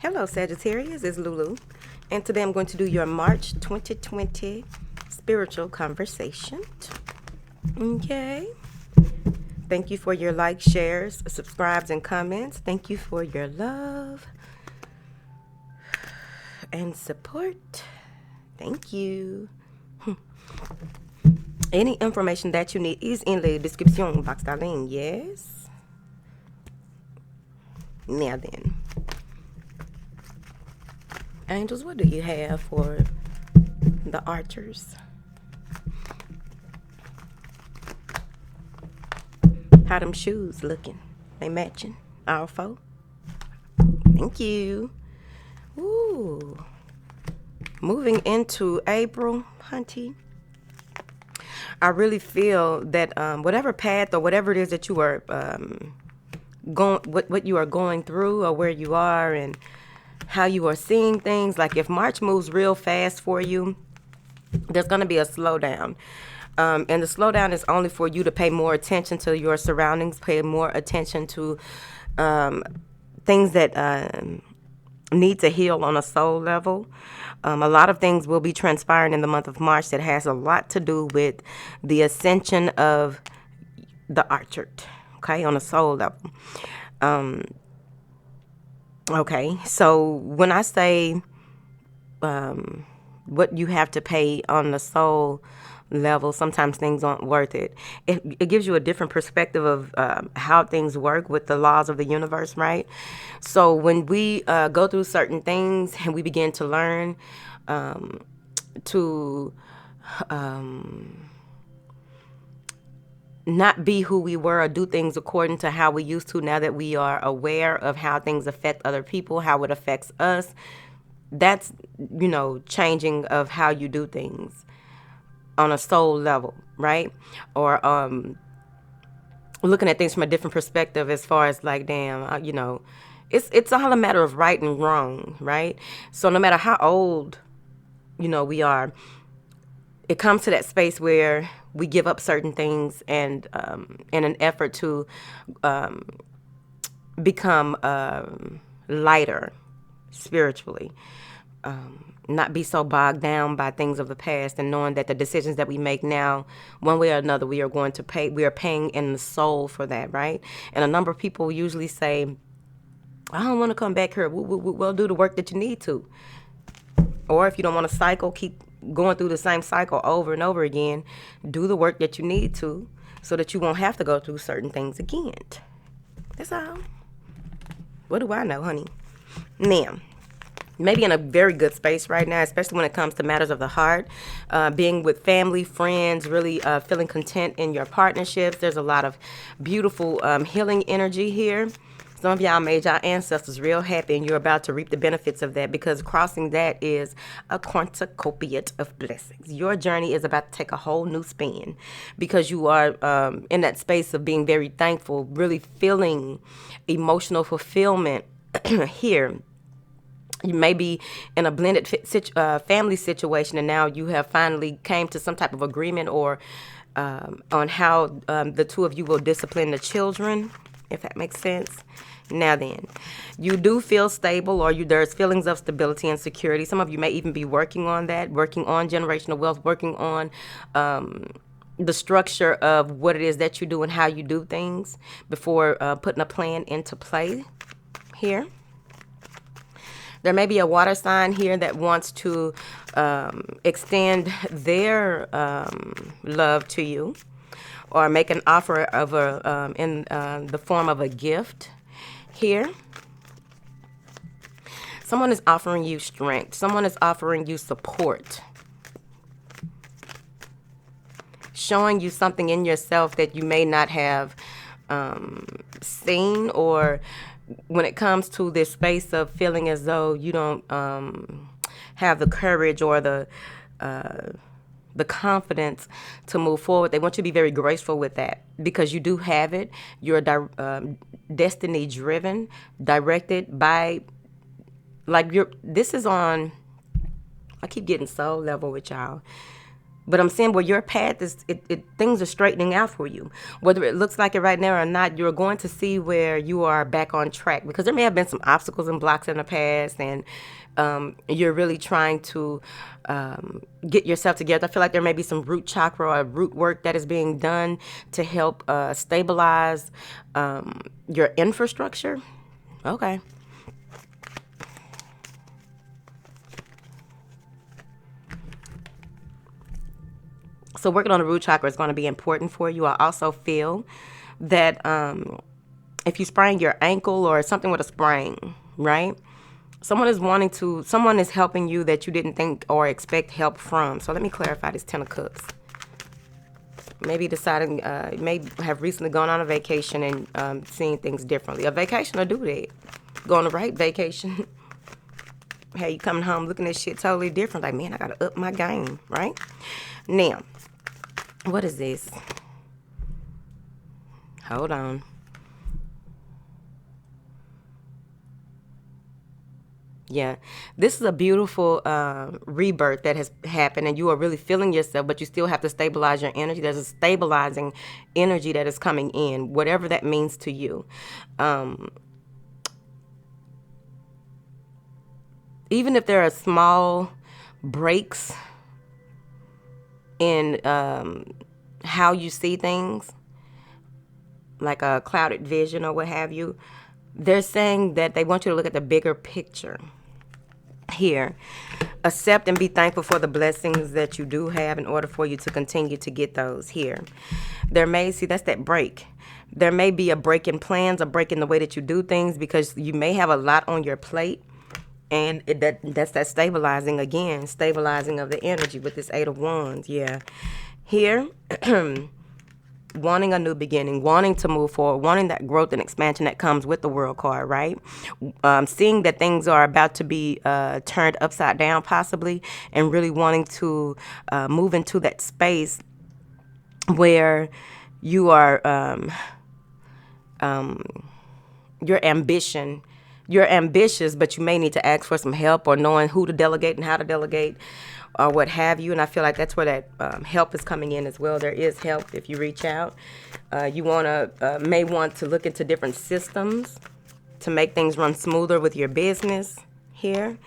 Hello, Sagittarius. It's Lulu, and today I'm going to do your March 2020 spiritual conversation. Okay. Thank you for your likes, shares, subscribes, and comments. Thank you for your love and support. Thank you. Any information that you need is in the description box, darling. Yes. Now then. Angels, what do you have for the archers? How them shoes looking? They matching? All four? Thank you. Ooh. Moving into April, hunty. I really feel that whatever path or whatever it is that you are what you are going through or where you are and how you are seeing things, like if March moves real fast for you, there's going to be a slowdown. And the slowdown is only for you to pay more attention to your surroundings, pay more attention to things that need to heal on a soul level. A lot of things will be transpiring in the month of March that has a lot to do with the ascension of the archer, okay, on a soul level. Okay, so when I say what you have to pay on the soul level, sometimes things aren't worth it. It gives you a different perspective of how things work with the laws of the universe, right? So when we go through certain things and we begin to learn to not be who we were or do things according to how we used to, now that we are aware of how things affect other people, how it affects us, that's, changing of how you do things on a soul level, right? Or looking at things from a different perspective as far as like, damn, it's all a matter of right and wrong, right? So no matter how old, we are, it comes to that space where we give up certain things and in an effort to become lighter spiritually. Not be so bogged down by things of the past, and knowing that the decisions that we make now, one way or another, we are paying in the soul for that, right? And a number of people usually say, I don't want to come back here. We'll do the work that you need to. Or if you don't want to cycle, keep going through the same cycle over and over again, do the work that you need to so that you won't have to go through certain things again. That's all. What do I know, honey? Now, maybe in a very good space right now, especially when it comes to matters of the heart, being with family, friends, really feeling content in your partnerships. There's a lot of beautiful healing energy here. Some of y'all made y'all ancestors real happy, and you're about to reap the benefits of that, because crossing that is a cornucopia of blessings. Your journey is about to take a whole new spin, because you are in that space of being very thankful, really feeling emotional fulfillment here. You may be in a blended family situation, and now you have finally came to some type of agreement or on how the two of you will discipline the children, if that makes sense. Now then, you do feel stable, or there's feelings of stability and security. Some of you may even be working on that, working on generational wealth, working on the structure of what it is that you do and how you do things before putting a plan into play here. There may be a water sign here that wants to extend their love to you, or make an offer of in the form of a gift here. Someone is offering you strength. Someone is offering you support, showing you something in yourself that you may not have seen, or when it comes to this space of feeling as though you don't have the courage or the confidence to move forward. They want you to be very graceful with that, because you do have it. You're destiny driven, directed by, this is on, I keep getting soul level with y'all. But I'm saying where your path is, things are straightening out for you. Whether it looks like it right now or not, you're going to see where you are back on track, because there may have been some obstacles and blocks in the past, and you're really trying to get yourself together. I feel like there may be some root chakra or root work that is being done to help stabilize your infrastructure. Okay. So working on the root chakra is going to be important for you. I also feel that if you sprain your ankle or something with a sprain, right? Someone is helping you that you didn't think or expect help from. So let me clarify this 10 of cups. Maybe deciding, may have recently gone on a vacation and seeing things differently. A vacation will do that. Go on the right vacation. Hey, you coming home looking at shit totally different. Like, man, I got to up my game, right? Now, what is this? Hold on. Yeah, this is a beautiful rebirth that has happened, and you are really feeling yourself, but you still have to stabilize your energy. There's a stabilizing energy that is coming in, whatever that means to you. Even if there are small breaks in how you see things, like a clouded vision or what have you, they're saying that they want you to look at the bigger picture. Here, accept and be thankful for the blessings that you do have in order for you to continue to get those. Here, that's that break. There may be a break in plans, a break in the way that you do things, because you may have a lot on your plate, and that's that stabilizing again, stabilizing of the energy with this 8 of Wands. Yeah, here. Wanting a new beginning, wanting to move forward, wanting that growth and expansion that comes with the World card, right? Seeing that things are about to be turned upside down possibly, and really wanting to move into that space where you are, your ambition, you're ambitious, but you may need to ask for some help, or knowing who to delegate and how to delegate, or what have you. And I feel like that's where that help is coming in as well. There is help if you reach out. You may want to look into different systems to make things run smoother with your business here.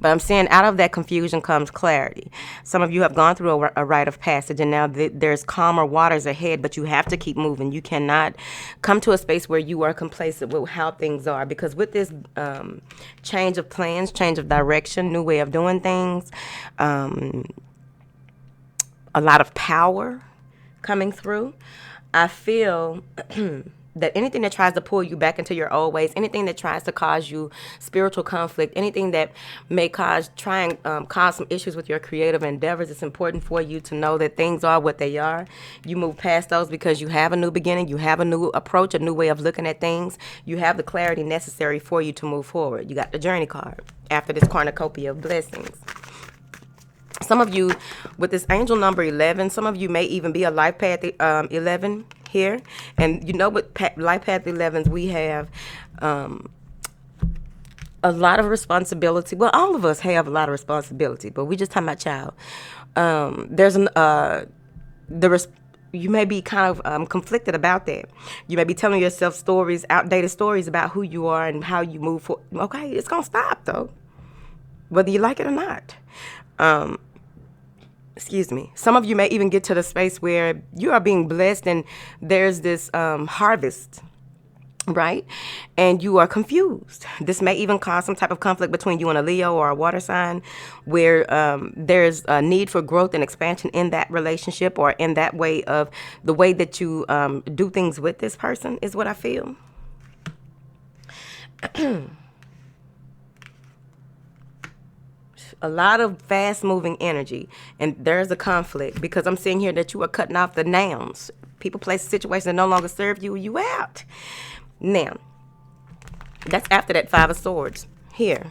But I'm saying out of that confusion comes clarity. Some of you have gone through a rite of passage, and now there's calmer waters ahead, but you have to keep moving. You cannot come to a space where you are complacent with how things are, because with this change of plans, change of direction, new way of doing things, a lot of power coming through, I feel that anything that tries to pull you back into your old ways, anything that tries to cause you spiritual conflict, anything that may cause some issues with your creative endeavors, it's important for you to know that things are what they are. You move past those because you have a new beginning, you have a new approach, a new way of looking at things. You have the clarity necessary for you to move forward. You got the Journey card after this cornucopia of blessings. Some of you, with this angel number 11, some of you may even be a life path 11 here. And you know, with life path 11s, we have a lot of responsibility. Well, all of us have a lot of responsibility, but we just talking about child. You may be kind of conflicted about that. You may be telling yourself stories, outdated stories about who you are and how you move forward. Okay, it's going to stop, though, whether you like it or not. Excuse me. Some of you may even get to the space where you are being blessed and there's this harvest, right? And you are confused. This may even cause some type of conflict between you and a Leo or a water sign, where there's a need for growth and expansion in that relationship, or in that way of the way that you do things with this person, is what I feel. A lot of fast-moving energy, and there's a conflict, because I'm seeing here that you are cutting off the nouns. People, places, situations that no longer serve you, you out. Now, that's after that 5 of Swords. Here,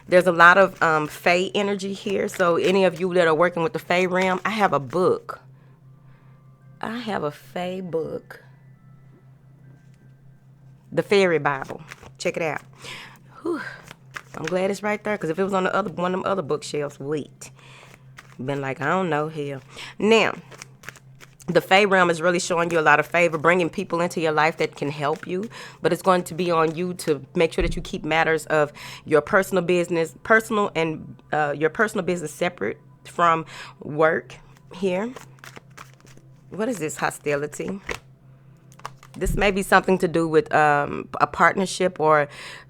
there's a lot of Fae energy here, so any of you that are working with the Fae realm, I have a book. I have a Fae book. The Fairy Bible. Check it out. Whew. I'm glad it's right there, because if it was on one of them other bookshelves, wait. Been like, I don't know, hell. Now, the Fae realm is really showing you a lot of favor, bringing people into your life that can help you. But it's going to be on you to make sure that you keep matters of your personal business, your personal business separate from work here. What is this? Hostility. This may be something to do with a partnership or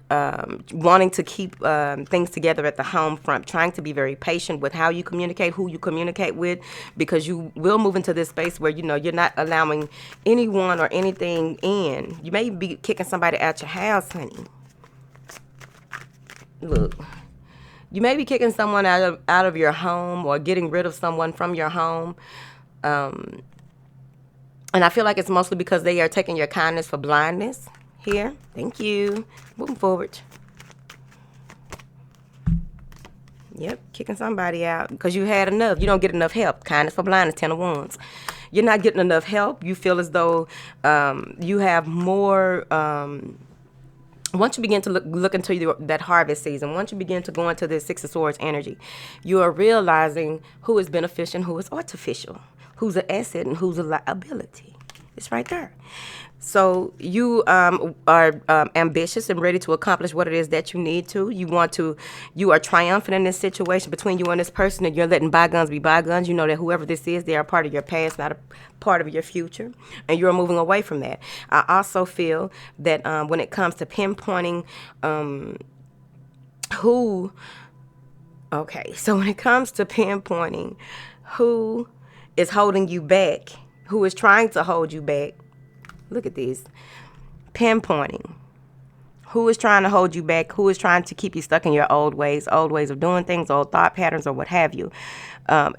wanting to keep things together at the home front, trying to be very patient with how you communicate, who you communicate with, because you will move into this space where, you're not allowing anyone or anything in. You may be kicking somebody out your house, honey. Look. You may be kicking someone out of your home or getting rid of someone from your home. And I feel like it's mostly because they are taking your kindness for blindness here. Thank you. Moving forward. Yep, kicking somebody out because you had enough. You don't get enough help. Kindness for blindness, 10 of Wands. You're not getting enough help. You feel as though you have more... once you begin to look into that harvest season, once you begin to go into this Six of Swords energy, you are realizing who is beneficial and who is artificial, who's an asset and who's a liability. It's right there. So you are ambitious and ready to accomplish what it is that you need to. You are triumphant in this situation between you and this person, and you're letting bygones be bygones. You know that whoever this is, they are part of your past, not a part of your future, and you're moving away from that. I also feel that when it comes to pinpointing who is holding you back, who is trying to hold you back. Look at this. Pinpointing. Who is trying to hold you back? Who is trying to keep you stuck in your old ways of doing things, old thought patterns, or what have you.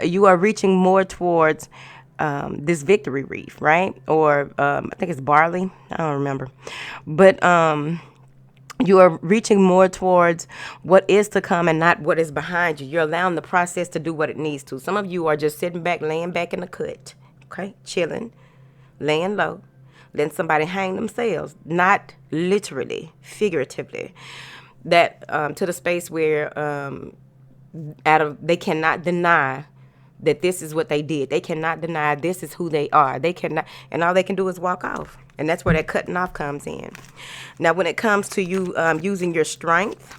You are reaching more towards this victory wreath, right? Or I think it's barley. I don't remember. But you are reaching more towards what is to come and not what is behind you. You're allowing the process to do what it needs to. Some of you are just sitting back, laying back in the cut, okay? Chilling, laying low, letting somebody hang themselves, not literally, figuratively. That to the space where they cannot deny that this is what they did. They cannot deny this is who they are. They cannot, and all they can do is walk off. And that's where that cutting off comes in. Now, when it comes to you using your strength,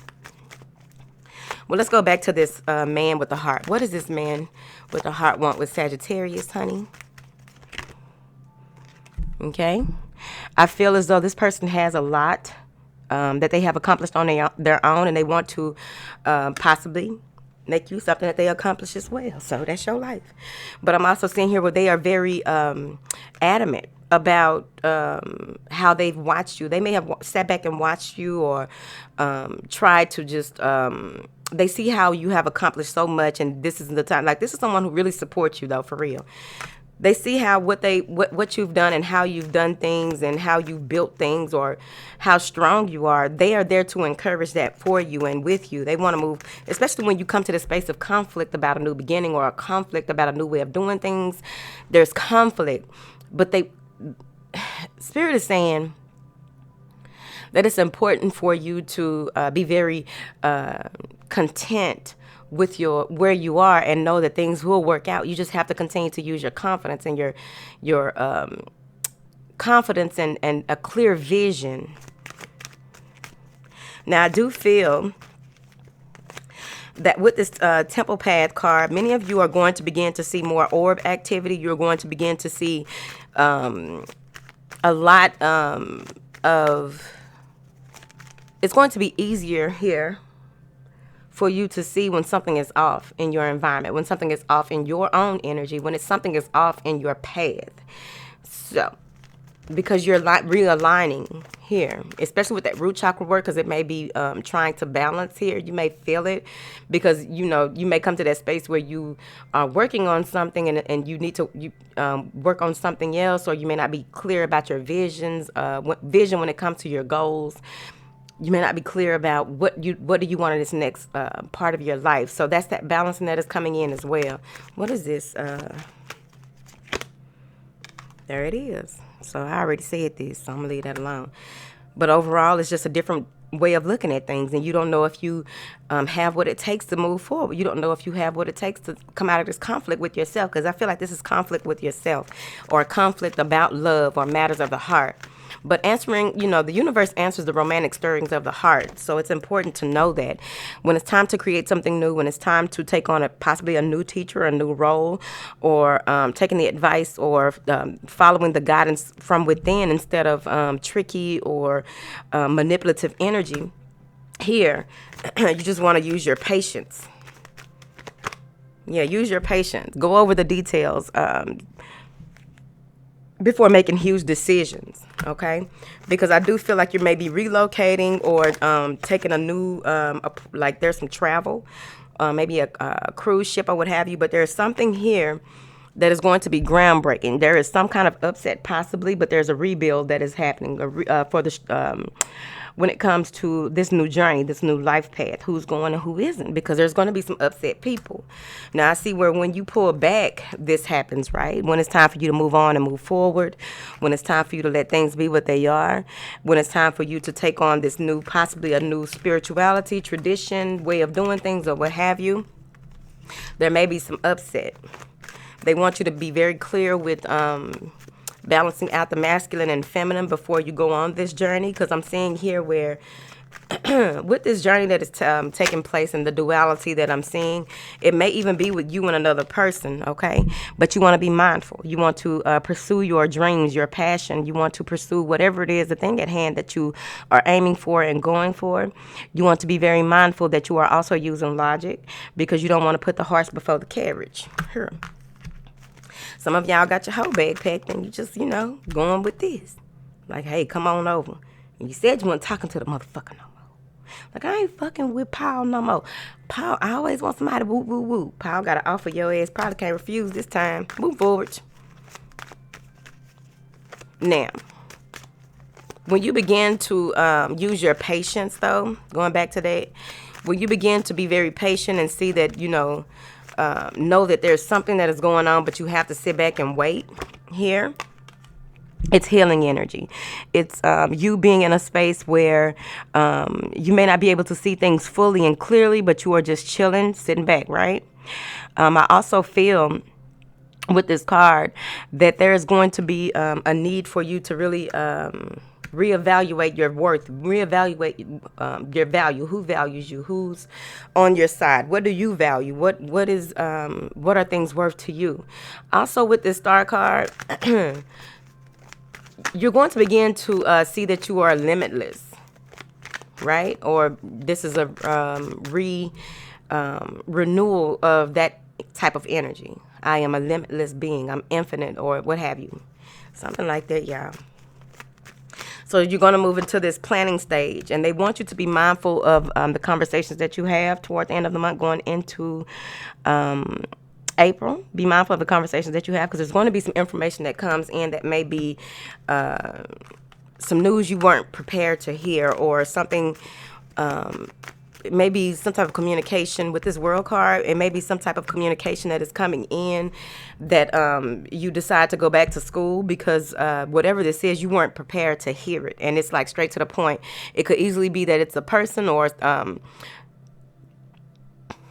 well, let's go back to this man with the heart. What does this man with the heart want with Sagittarius, honey? Okay. I feel as though this person has a lot that they have accomplished on their own, and they want to possibly make you something that they accomplish as well. So that's your life. But I'm also seeing here where they are very adamant about how they've watched you. They may have sat back and watched you or tried to just... they see how you have accomplished so much, and this is the time. Like, this is someone who really supports you, though, for real. They see how what you've done and how you've done things and how you built things or how strong you are. They are there to encourage that for you and with you. They want to move, especially when you come to the space of conflict about a new beginning or a conflict about a new way of doing things. There's conflict, but Spirit is saying that it's important for you to be very content with where you are and know that things will work out. You just have to continue to use your confidence and your confidence and a clear vision. Now, I do feel that with this Temple Path card, many of you are going to begin to see more orb activity. You're going to begin to see a lot of... It's going to be easier here for you to see when something is off in your environment, when something is off in your own energy, when something is off in your path. So, because you're realigning here, especially with that root chakra work, because it may be trying to balance here. You may feel it because, you may come to that space where you are working on something and you need to work on something else, or you may not be clear about your vision when it comes to your goals. You may not be clear about what do you want in this next part of your life. So that's that balancing that is coming in as well. What is this? There it is. So I already said this, so I'm going to leave that alone. But overall, it's just a different way of looking at things, and you don't know if you have what it takes to move forward. You don't know if you have what it takes to come out of this conflict with yourself, because I feel like this is conflict with yourself, or conflict about love or matters of the heart. But answering, the universe answers the romantic stirrings of the heart. So it's important to know that when it's time to create something new, when it's time to take on possibly a new teacher, a new role, or taking the advice or following the guidance from within instead of tricky or manipulative energy, here, you just want to use your patience. Yeah, use your patience. Go over the details before making huge decisions, okay? Because I do feel like you may be relocating or taking a new, like there's some travel, maybe a cruise ship or what have you, but there's something here that is going to be groundbreaking. There is some kind of upset possibly, but there's a rebuild that is happening for the when it comes to this new journey, this new life path, who's going and who isn't, because there's going to be some upset people. Now, I see where when you pull back, this happens, right? When it's time for you to move on and move forward, when it's time for you to let things be what they are, when it's time for you to take on this new, possibly a new spirituality, tradition, way of doing things, or what have you, there may be some upset. They want you to be very clear with balancing out the masculine and feminine before you go on this journey, because I'm seeing here where with this journey that is taking place and the duality that I'm seeing, it may even be with you and another person, okay? But you want to be mindful. You want to pursue your dreams, your passion. You want to pursue whatever it is, the thing at hand that you are aiming for and going for. You want to be very mindful that you are also using logic, because you don't want to put the horse before the carriage. Here. Some of y'all got your whole bag packed and you just, going with this. Like, hey, come on over. And you said you weren't talking to the motherfucker no more. Like, I ain't fucking with Paul no more. Paul, I always want somebody woo, woo, woo. Paul got to offer your ass. Probably can't refuse this time. Move forward. Now, when you begin to use your patience, though, going back to that, when you begin to be very patient and see that, know that there's something that is going on, but you have to sit back and wait here. It's healing energy. It's you being in a space where you may not be able to see things fully and clearly, but you are just chilling, sitting back, right? I also feel with this card that there is going to be a need for you to really reevaluate your worth, reevaluate your value. Who values you? Who's on your side? What do you value? What are things worth to you? Also, with this star card, you're going to begin to see that you are limitless, right? Or this is a renewal of that type of energy. I am a limitless being. I'm infinite, or what have you. Something like that, y'all. So you're going to move into this planning stage, and they want you to be mindful of the conversations that you have toward the end of the month going into April. Be mindful of the conversations that you have, because there's going to be some information that comes in that may be some news you weren't prepared to hear, or something, maybe some type of communication with this world card. It may be some type of communication that is coming in that you decide to go back to school, because whatever this is, you weren't prepared to hear it. And it's like straight to the point. It could easily be that it's a person, or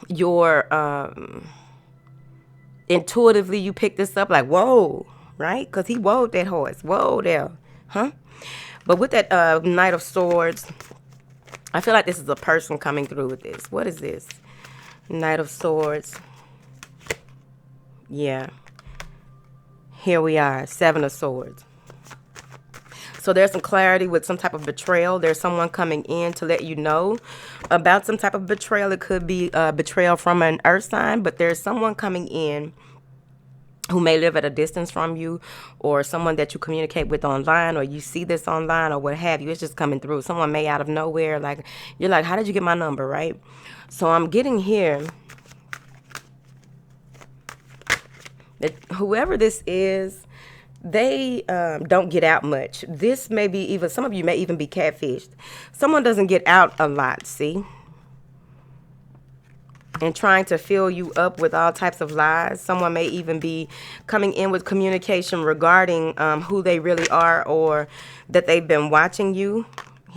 your intuitively you pick this up like, whoa, right? Because he whoa that horse. Whoa there. Huh? But with that Knight of Swords, I feel like this is a person coming through with this. What is this? Knight of Swords. Yeah. Here we are. Seven of Swords. So there's some clarity with some type of betrayal. There's someone coming in to let you know about some type of betrayal. It could be betrayal from an earth sign, but there's someone coming in who may live at a distance from you, or someone that you communicate with online, or you see this online, or what have you. It's just coming through. Someone may out of nowhere, like, you're like, how did you get my number, right? So I'm getting here that whoever this is, they don't get out much. This may be even, some of you may even be catfished. Someone doesn't get out a lot, see? And trying to fill you up with all types of lies. Someone may even be coming in with communication regarding who they really are, or that they've been watching you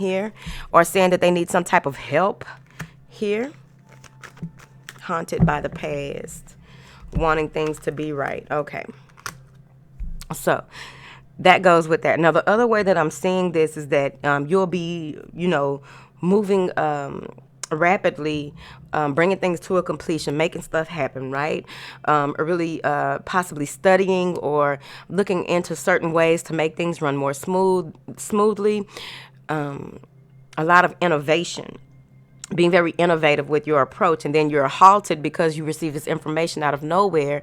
here, or saying that they need some type of help here. Haunted by the past, wanting things to be right. Okay. So that goes with that. Now, the other way that I'm seeing this is that you'll be, moving rapidly, bringing things to a completion, making stuff happen, right? Or really possibly studying or looking into certain ways to make things run more smoothly. A lot of innovation, being very innovative with your approach, and then you're halted because you receive this information out of nowhere,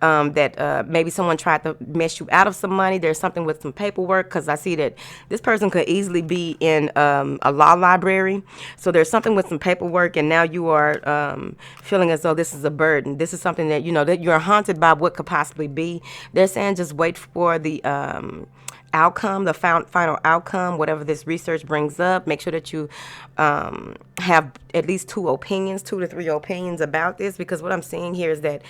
that maybe someone tried to mess you out of some money. There's something with some paperwork, because I see that this person could easily be in a law library. So there's something with some paperwork, and now you are feeling as though this is a burden. This is something that, that you're haunted by what could possibly be. They're saying just wait for the outcome, the final outcome, whatever this research brings up. Make sure that you have at least 2 to 3 opinions about this, because what I'm seeing here is that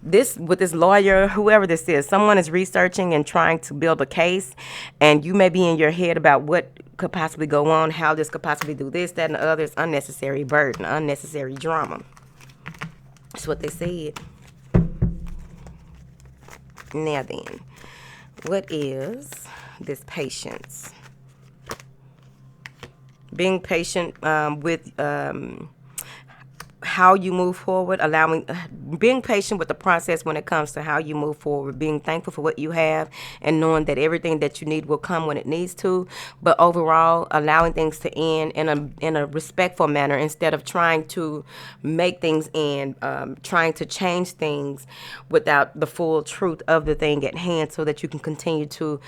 with this lawyer, whoever this is, someone is researching and trying to build a case, and you may be in your head about what could possibly go on, how this could possibly do this, that, and the other. It's unnecessary burden, unnecessary drama. That's what they said. Now then, what is this patience? Being patient with how you move forward, being patient with the process when it comes to how you move forward, being thankful for what you have, and knowing that everything that you need will come when it needs to, but overall allowing things to end in a respectful manner, instead of trying to make things end, trying to change things without the full truth of the thing at hand, so that you can continue to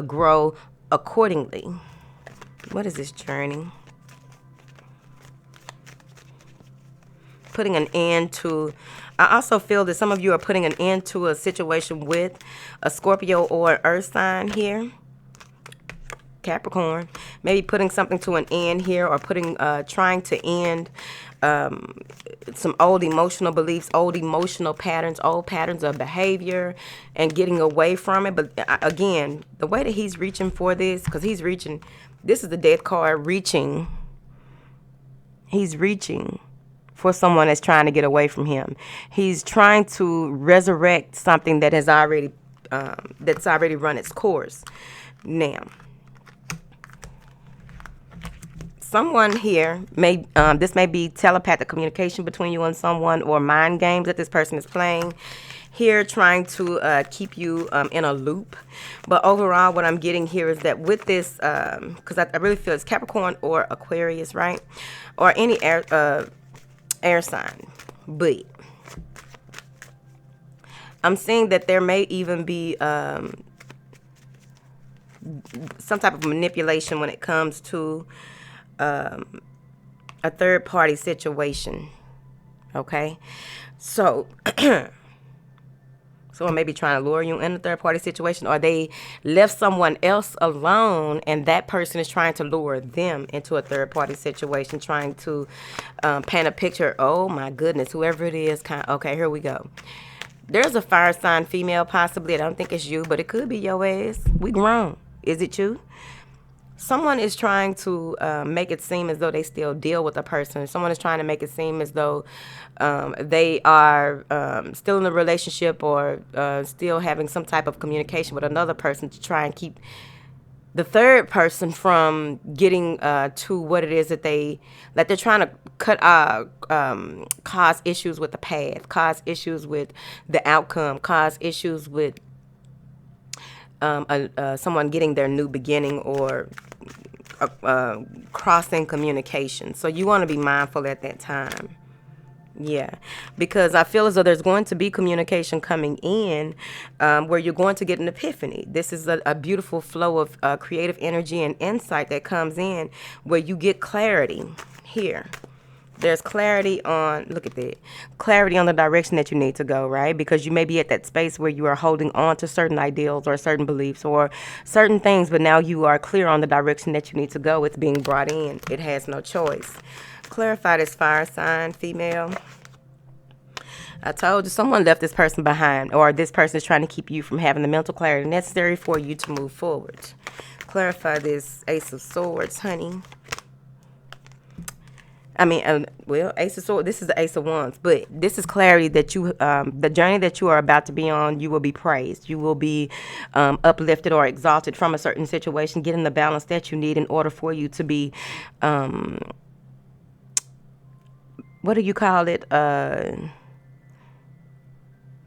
grow accordingly. What is this journey? Putting an end to, I also feel that some of you are putting an end to a situation with a Scorpio or an earth sign here. Capricorn. Maybe putting something to an end here, or trying to end some old emotional beliefs, old emotional patterns, old patterns of behavior, and getting away from it. But again, the way that he's reaching for this, because he's reaching, this is the Death card, reaching. He's reaching for someone that's trying to get away from him. He's trying to resurrect something that has already run its course. Now, someone here this may be telepathic communication between you and someone, or mind games that this person is playing here, trying to keep you in a loop. But overall, what I'm getting here is that with this, because I really feel it's Capricorn or Aquarius, right? Or any air sign. But I'm seeing that there may even be some type of manipulation when it comes to a third party situation. Okay, so someone may be trying to lure you in a third party situation, or they left someone else alone and that person is trying to lure them into a third party situation, trying to paint a picture. Oh my goodness, whoever it is, okay, here we go. There's a fire sign female, possibly. I don't think it's you, but it could be your ass. We grown. Is it you? Someone is trying to make it seem as though they still deal with a person. Someone is trying to make it seem as though they are still in a relationship, or still having some type of communication with another person, to try and keep the third person from getting to what it is that they're trying to cause issues with the path, cause issues with the outcome, cause issues with someone getting their new beginning, or crossing communication. So you want to be mindful at that time. Yeah, because I feel as though there's going to be communication coming in where you're going to get an epiphany. This is a beautiful flow of creative energy and insight that comes in, where you get clarity here. There's clarity on, look at that, clarity on the direction that you need to go, right? Because you may be at that space where you are holding on to certain ideals or certain beliefs or certain things, but now you are clear on the direction that you need to go. It's being brought in. It has no choice. Clarify this fire sign, female. I told you, someone left this person behind, or this person is trying to keep you from having the mental clarity necessary for you to move forward. Clarify this Ace of Swords, honey. I mean, well, Ace of Swords. This is the Ace of Wands, but this is clarity that you, the journey that you are about to be on, you will be praised. You will be uplifted or exalted from a certain situation, getting the balance that you need in order for you to be, what do you call it?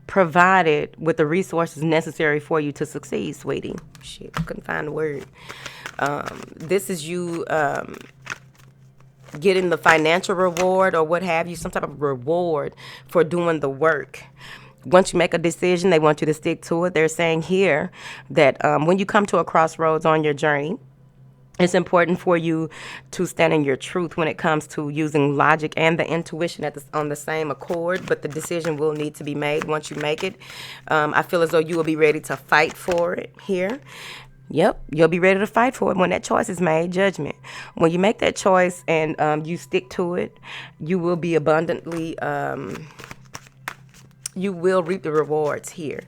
Provided with the resources necessary for you to succeed, sweetie. Shit, couldn't find the word. This is you. Getting the financial reward or what have you, some type of reward for doing the work. Once you make a decision, they want you to stick to it. They're saying here that when you come to a crossroads on your journey, it's important for you to stand in your truth when it comes to using logic and the intuition on the same accord, but the decision will need to be made once you make it. I feel as though you will be ready to fight for it here. Yep, you'll be ready to fight for it when that choice is made. Judgment. When you make that choice and you stick to it, you will be abundantly, you will reap the rewards here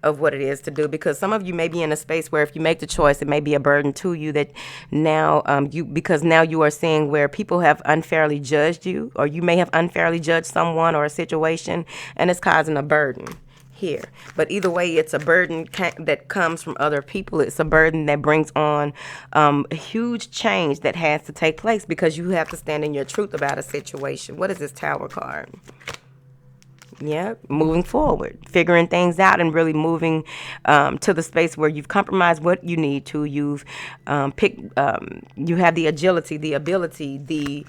of what it is to do, because some of you may be in a space where if you make the choice, it may be a burden to you that now because now you are seeing where people have unfairly judged you, or you may have unfairly judged someone or a situation, and it's causing a burden here. But either way, it's a burden that comes from other people. It's a burden that brings on a huge change that has to take place because you have to stand in your truth about a situation. What is this Tower card? Yeah, moving forward, figuring things out, and really moving to the space where you've compromised what you need to. You've picked. You have the agility, the ability, the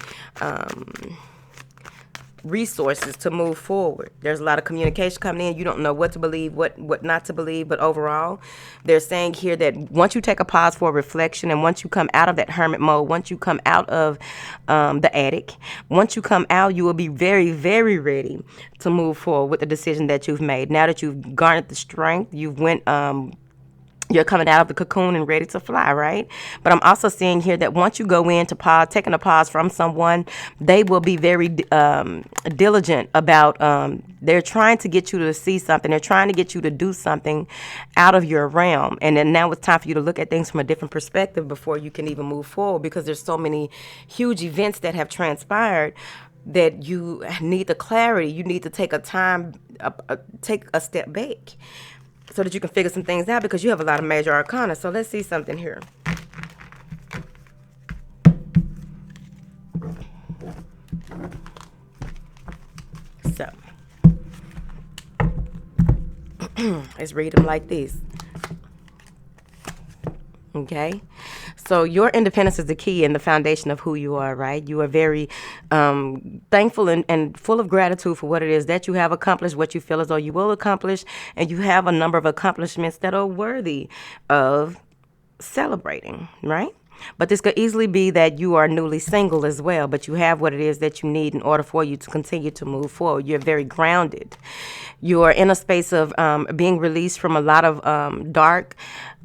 resources to move forward. There's a lot of communication coming in. You don't know what to believe, what not to believe, but overall, they're saying here that once you take a pause for reflection, and once you come out of that hermit mode, once you come out of the attic, once you come out, you will be very, very ready to move forward with the decision that you've made. Now that you've garnered the strength, you've went you're coming out of the cocoon and ready to fly, right? But I'm also seeing here that once you go in to pause, taking a pause from someone, they will be very diligent about, they're trying to get you to see something. They're trying to get you to do something out of your realm. And then now it's time for you to look at things from a different perspective before you can even move forward, because there's so many huge events that have transpired that you need the clarity. You need to take take a step back, so that you can figure some things out, because you have a lot of major arcana. So let's see something here. So let's read them like this. Okay, so your independence is the key and the foundation of who you are, right? You are very thankful and full of gratitude for what it is that you have accomplished, what you feel as though you will accomplish, and you have a number of accomplishments that are worthy of celebrating, right? But this could easily be that you are newly single as well, but you have what it is that you need in order for you to continue to move forward. You're very grounded. You are in a space of being released from a lot of dark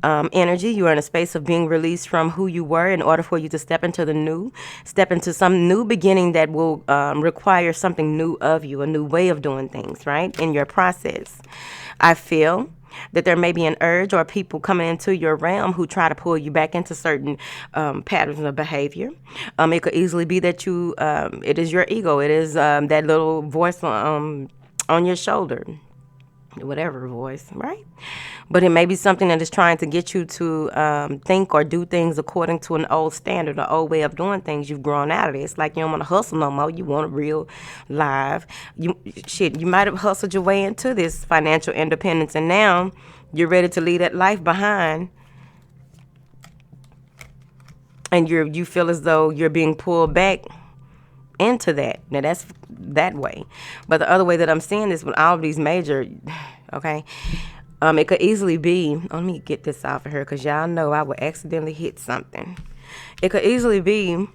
energy. You are in a space of being released from who you were in order for you to step into some new beginning that will require something new of you, a new way of doing things, right? In your process. I feel that there may be an urge or people coming into your realm who try to pull you back into certain patterns of behavior. It could easily be that it is your ego. It is that little voice on your shoulder, whatever voice, right? But it may be something that is trying to get you to think or do things according to an old standard, an old way of doing things. You've grown out of it. It's like you don't want to hustle no more. You want a real live. You might have hustled your way into this financial independence, and now you're ready to leave that life behind. And you feel as though you're being pulled back into that. Now that's that way. But the other way that I'm seeing this with all of these major, okay, it could easily be, let me get this off of her because y'all know I would accidentally hit something. It could easily be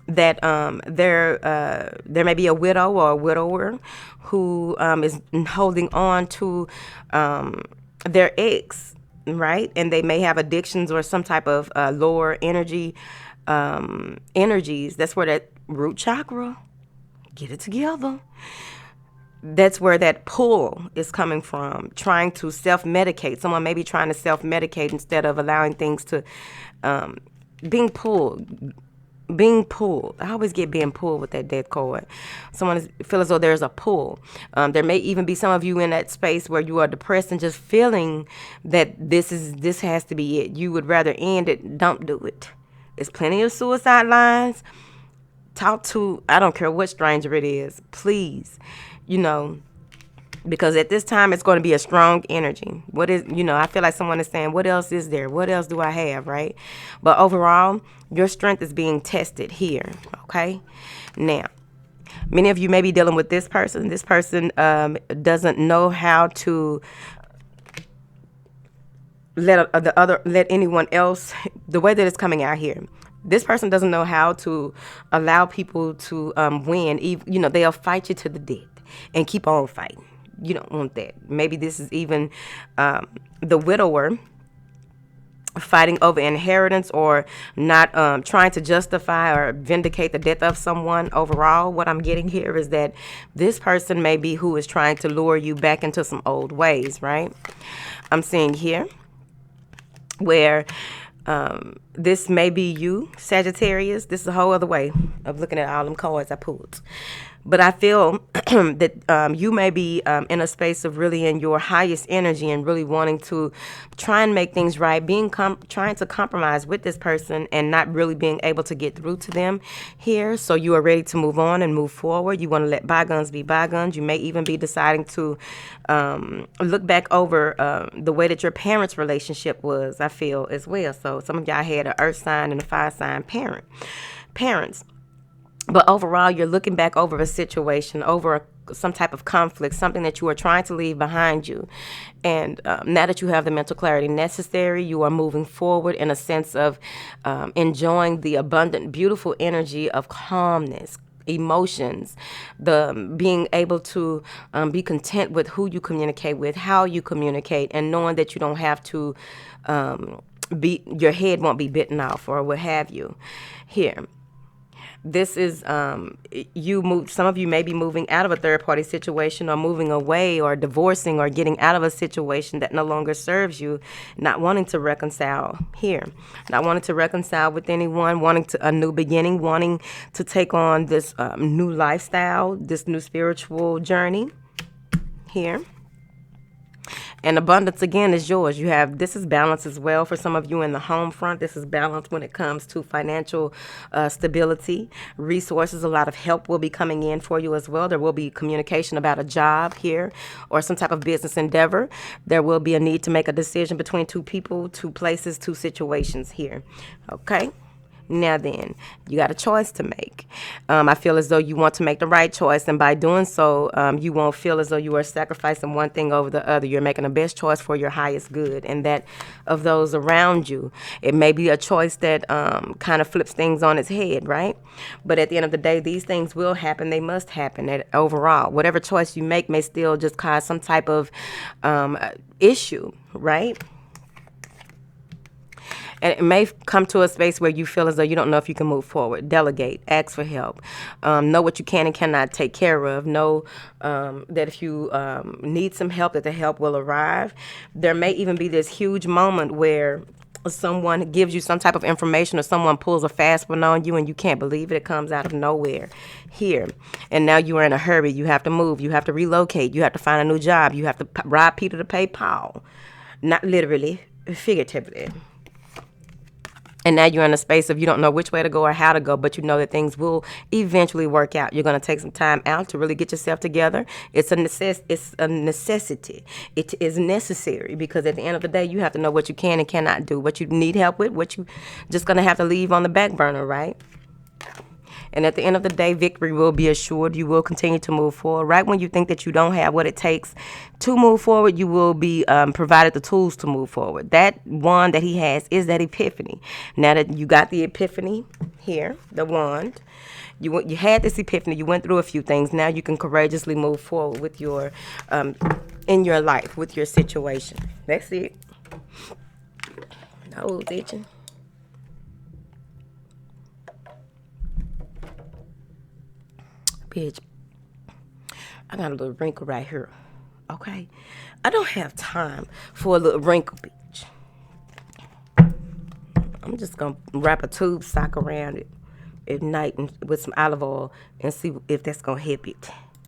that there may be a widow or a widower who is holding on to their ex, right? And they may have addictions or some type of lower energies. That's where that root chakra, get it together. That's where that pull is coming from, trying to self-medicate. Someone may be trying to self-medicate instead of allowing things to being pulled. being pulled. I always get being pulled with that death card. Someone feel as though there's a pull. There may even be some of you in that space where you are depressed and just feeling that this has to be it. You would rather end it. Don't do it. There's plenty of suicide lines. Talk to, I don't care what stranger it is, please, because at this time it's going to be a strong energy. I feel like someone is saying, what else is there? What else do I have, right? But overall, your strength is being tested here, okay? Now, many of you may be dealing with this person. This person doesn't know how to let anyone else, the way that it's coming out here. This person doesn't know how to allow people to win. They'll fight you to the death and keep on fighting. You don't want that. Maybe this is even the widower fighting over inheritance, or not trying to justify or vindicate the death of someone. Overall, what I'm getting here is that this person may be who is trying to lure you back into some old ways, right? I'm seeing here where this may be you, Sagittarius. This is a whole other way of looking at all them cards I pulled. But I feel that you may be in a space of really in your highest energy and really wanting to try and make things right, trying to compromise with this person and not really being able to get through to them here. So you are ready to move on and move forward. You want to let bygones be bygones. You may even be deciding to look back over the way that your parents' relationship was, I feel, as well. So some of y'all had an earth sign and a fire sign parents. But overall, you're looking back over a situation, over some type of conflict, something that you are trying to leave behind you. And now that you have the mental clarity necessary, you are moving forward in a sense of enjoying the abundant, beautiful energy of calmness, emotions, the being able to be content with who you communicate with, how you communicate, and knowing that you don't have to your head won't be bitten off or what have you here. This is some of you may be moving out of a third party situation, or moving away, or divorcing, or getting out of a situation that no longer serves you, not wanting to reconcile here, not wanting to reconcile with anyone, wanting a new beginning, wanting to take on this new lifestyle, this new spiritual journey here. And abundance, again, is yours. This is balance as well for some of you in the home front. This is balance when it comes to financial stability, resources. A lot of help will be coming in for you as well. There will be communication about a job here or some type of business endeavor. There will be a need to make a decision between two people, two places, two situations here. Okay? Now then, you got a choice to make. I feel as though you want to make the right choice, and by doing so, you won't feel as though you are sacrificing one thing over the other. You're making the best choice for your highest good and that of those around you. It may be a choice that kind of flips things on its head, right? But at the end of the day, these things will happen. They must happen. And overall, whatever choice you make may still just cause some type of issue, right? And it may come to a space where you feel as though you don't know if you can move forward. Delegate. Ask for help. Know what you can and cannot take care of. Know that if you need some help, that the help will arrive. There may even be this huge moment where someone gives you some type of information, or someone pulls a fast one on you and you can't believe it. It comes out of nowhere here. And now you are in a hurry. You have to move. You have to relocate. You have to find a new job. You have to rob Peter to pay Paul. Not literally, figuratively. And now you're in a space of you don't know which way to go or how to go, but you know that things will eventually work out. You're going to take some time out to really get yourself together. It's a necessity. It is necessary, because at the end of the day, you have to know what you can and cannot do, what you need help with, what you just going to have to leave on the back burner, right? And at the end of the day, victory will be assured. You will continue to move forward. Right when you think that you don't have what it takes to move forward, you will be provided the tools to move forward. That wand that he has is that epiphany. Now that you got the epiphany here, the wand, you had this epiphany. You went through a few things. Now you can courageously move forward with your in your life, with your situation. That's it. Nose itching. Bitch, I got a little wrinkle right here, okay? I don't have time for a little wrinkle, bitch. I'm just gonna wrap a tube sock around it at night with some olive oil and see if that's gonna help it.